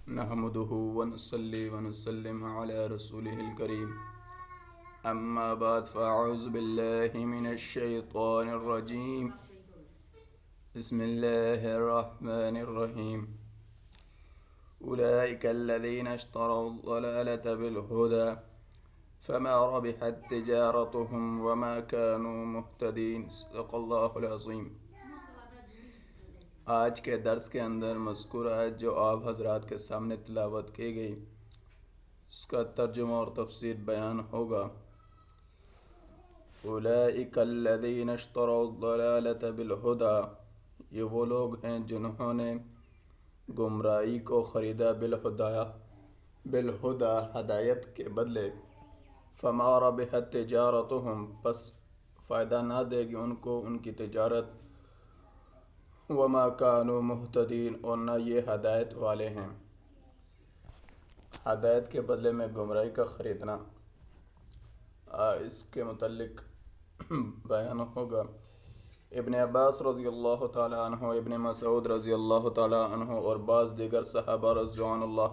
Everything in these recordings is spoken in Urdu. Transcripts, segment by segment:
نحمده ونصلي ونسلم على رسوله الكريم أما بعد فأعوذ بالله من الشيطان الرجيم بسم الله الرحمن الرحيم أولئك الذين اشتروا الضلالة بالهدى فما ربحت تجارتهم وما كانوا مهتدين صدق الله العظيم۔ آج کے درس کے اندر مذکور آیت جو آپ حضرات کے سامنے تلاوت کی گئی، اس کا ترجمہ اور تفسیر بیان ہوگا۔ اولئک الذین اشتروا الضلالة بالہدی، یہ وہ لوگ ہیں جنہوں نے گمراہی کو خریدا بالہدی، ہدایت کے بدلے۔ فما ربحت تجارتهم، پس فائدہ نہ دے گی ان کو ان کی تجارت۔ وما كانوا مهتدين، اور نہ یہ ہدایت والے ہیں۔ ہدایت کے بدلے میں گمراہی کا خریدنا، اس کے متعلق بیان ہوگا۔ ابن عباس رضی اللہ تعالی عنہ، ابن مسعود رضی اللہ تعالی عنہ اور بعض دیگر صحابہ رضوان اللہ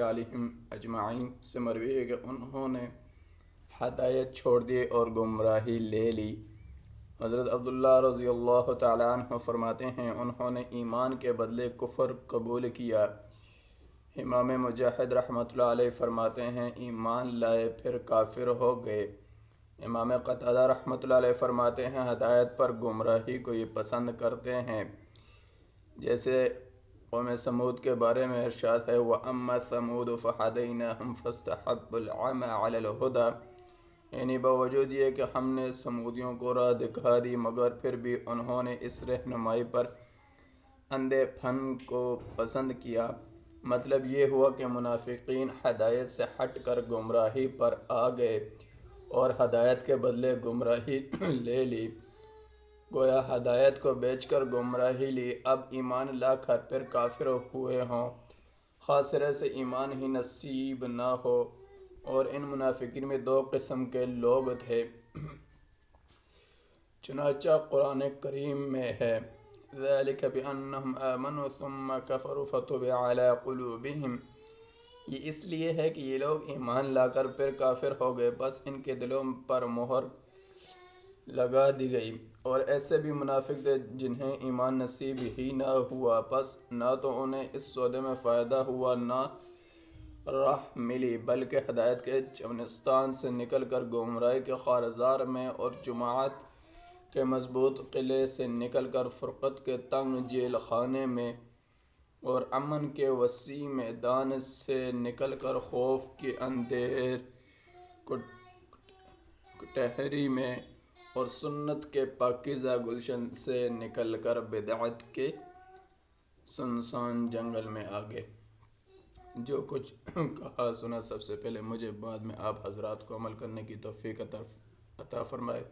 علیہم اجمعین سے مروی ہے کہ انہوں نے ہدایت چھوڑ دی اور گمراہی لے لی۔ حضرت عبداللہ رضی اللہ تعالی عنہ فرماتے ہیں انہوں نے ایمان کے بدلے کفر قبول کیا۔ امام مجاہد رحمۃ اللہ علیہ فرماتے ہیں ایمان لائے پھر کافر ہو گئے۔ امام قتادہ رحمۃ اللہ علیہ فرماتے ہیں ہدایت پر گمراہی کو یہ پسند کرتے ہیں، جیسے قوم سمود کے بارے میں ارشاد ہے وَأَمَّا ثَمُودُ فَهَدَيْنَاهُمْ فَاسْتَحَبُّوا الْعَمَى عَلَى الْهُدَى، یعنی باوجود یہ کہ ہم نے سمودیوں کو راہ دکھا دی مگر پھر بھی انہوں نے اس رہنمائی پر اندھے پن کو پسند کیا۔ مطلب یہ ہوا کہ منافقین ہدایت سے ہٹ کر گمراہی پر آ گئے اور ہدایت کے بدلے گمراہی لے لی۔ گویا ہدایت کو بیچ کر گمراہی لی، اب ایمان لا کر پھر کافر ہوئے ہوں، خاصرے سے ایمان ہی نصیب نہ ہو۔ اور ان منافقین میں دو قسم کے لوگ تھے، چنانچہ قرآن کریم میں ہے ذَلِكَ بِأَنَّهُمْ آمَنُوا ثُمَّ كَفَرُوا فَطُبِعَ عَلَى قُلُوبِهِمْ، یہ اس لیے ہے کہ یہ لوگ ایمان لا کر پھر کافر ہو گئے، بس ان کے دلوں پر مہر لگا دی گئی۔ اور ایسے بھی منافق تھے جنہیں ایمان نصیب ہی نہ ہوا، بس نہ تو انہیں اس سودے میں فائدہ ہوا نہ راہ ملی، بلکہ ہدایت کے چمنستان سے نکل کر گمراہی کے خارزار میں اور جماعت کے مضبوط قلعے سے نکل کر فرقت کے تنگ جیل خانے میں اور امن کے وسیع میدان سے نکل کر خوف کی اندھیر کٹہری میں اور سنت کے پاکیزہ گلشن سے نکل کر بدعت کے سنسان جنگل میں آگے۔ جو کچھ کہا سنا سب سے پہلے مجھے، بعد میں آپ حضرات کو عمل کرنے کی توفیق عطا فرمائے،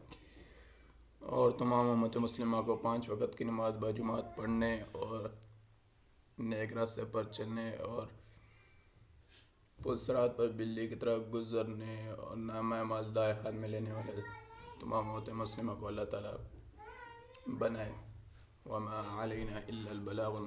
اور تمام امت مسلمہ کو 5 وقت کی نماز باجماعت پڑھنے اور نیک راستے پر چلنے اور پلسرات پر بلی کی طرح گزرنے اور نامہ مالدائے ہاتھ میں لینے والے تمام امت مسلمہ کو اللہ تعالیٰ بنائے۔ وما علینا الا البلاغ